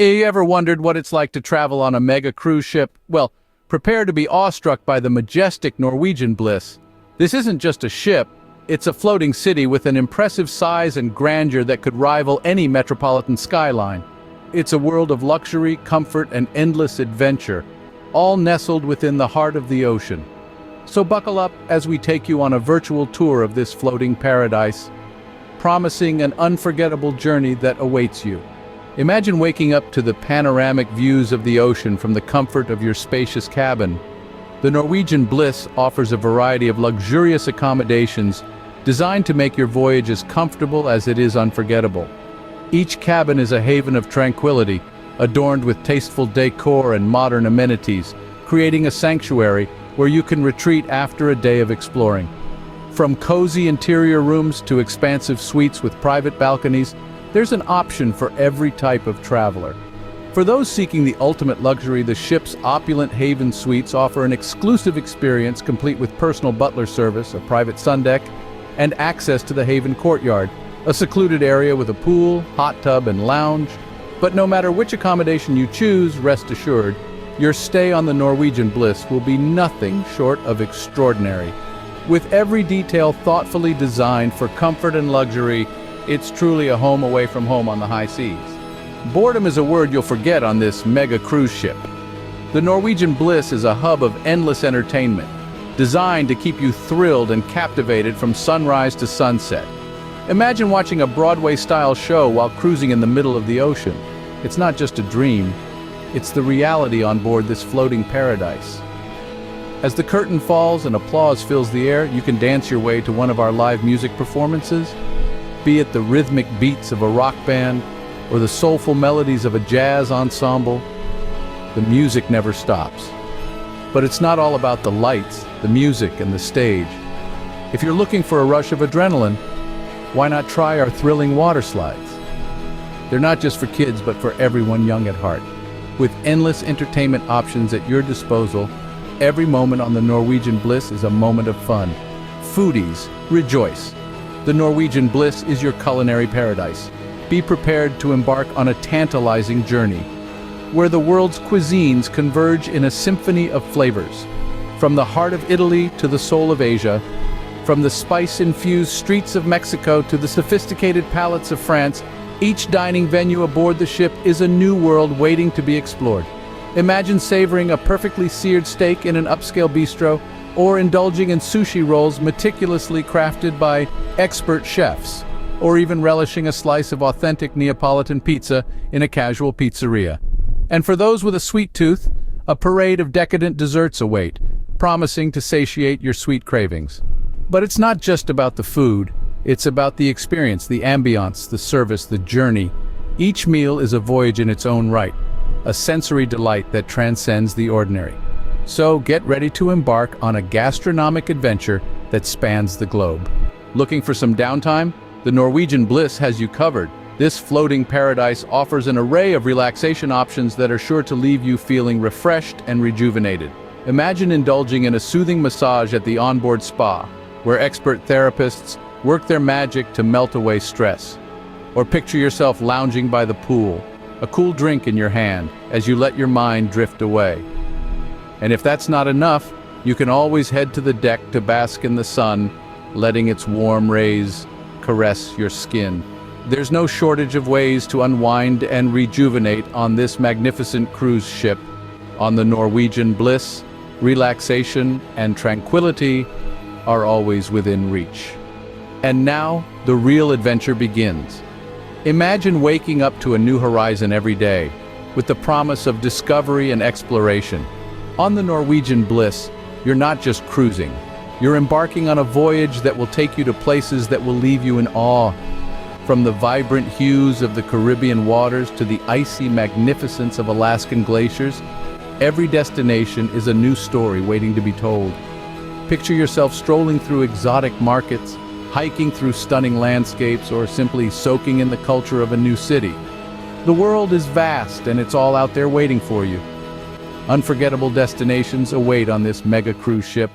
You ever wondered what it's like to travel on a mega cruise ship? Well, prepare to be awestruck by the majestic Norwegian Bliss. This isn't just a ship, it's a floating city with an impressive size and grandeur that could rival any metropolitan skyline. It's a world of luxury, comfort, and endless adventure, all nestled within the heart of the ocean. So buckle up as we take you on a virtual tour of this floating paradise, promising an unforgettable journey that awaits you. Imagine waking up to the panoramic views of the ocean from the comfort of your spacious cabin. The Norwegian Bliss offers a variety of luxurious accommodations designed to make your voyage as comfortable as it is unforgettable. Each cabin is a haven of tranquility, adorned with tasteful decor and modern amenities, creating a sanctuary where you can retreat after a day of exploring. From cozy interior rooms to expansive suites with private balconies, there's an option for every type of traveler. For those seeking the ultimate luxury, the ship's opulent haven suites offer an exclusive experience complete with personal butler service, a private sun deck, and access to the haven courtyard, a secluded area with a pool, hot tub, and lounge. But no matter which accommodation you choose, rest assured, your stay on the Norwegian Bliss will be nothing short of extraordinary. With every detail thoughtfully designed for comfort and luxury, it's truly a home away from home on the high seas. Boredom is a word you'll forget on this mega cruise ship. The Norwegian Bliss is a hub of endless entertainment, designed to keep you thrilled and captivated from sunrise to sunset. Imagine watching a Broadway-style show while cruising in the middle of the ocean. It's not just a dream, it's the reality on board this floating paradise. As the curtain falls and applause fills the air, you can dance your way to one of our live music performances. Be it the rhythmic beats of a rock band or the soulful melodies of a jazz ensemble, the music never stops. But it's not all about the lights, the music, and the stage. If you're looking for a rush of adrenaline, why not try our thrilling water slides? They're not just for kids, but for everyone young at heart. With endless entertainment options at your disposal, every moment on the Norwegian Bliss is a moment of fun. Foodies, rejoice! The Norwegian Bliss is your culinary paradise. Be prepared to embark on a tantalizing journey, where the world's cuisines converge in a symphony of flavors. From the heart of Italy to the soul of Asia, from the spice-infused streets of Mexico to the sophisticated palates of France, each dining venue aboard the ship is a new world waiting to be explored. Imagine savoring a perfectly seared steak in an upscale bistro, or indulging in sushi rolls meticulously crafted by expert chefs, or even relishing a slice of authentic Neapolitan pizza in a casual pizzeria. And for those with a sweet tooth, a parade of decadent desserts await, promising to satiate your sweet cravings. But it's not just about the food, it's about the experience, the ambiance, the service, the journey. Each meal is a voyage in its own right, a sensory delight that transcends the ordinary. So get ready to embark on a gastronomic adventure that spans the globe. Looking for some downtime? The Norwegian Bliss has you covered. This floating paradise offers an array of relaxation options that are sure to leave you feeling refreshed and rejuvenated. Imagine indulging in a soothing massage at the onboard spa, where expert therapists work their magic to melt away stress. Or picture yourself lounging by the pool, a cool drink in your hand, as you let your mind drift away. And if that's not enough, you can always head to the deck to bask in the sun, letting its warm rays caress your skin. There's no shortage of ways to unwind and rejuvenate on this magnificent cruise ship. On the Norwegian Bliss, relaxation and tranquility are always within reach. And now, the real adventure begins. Imagine waking up to a new horizon every day, with the promise of discovery and exploration. On the Norwegian Bliss, you're not just cruising. You're embarking on a voyage that will take you to places that will leave you in awe. From the vibrant hues of the Caribbean waters to the icy magnificence of Alaskan glaciers, every destination is a new story waiting to be told. Picture yourself strolling through exotic markets, hiking through stunning landscapes, or simply soaking in the culture of a new city. The world is vast, and it's all out there waiting for you. Unforgettable destinations await on this mega cruise ship,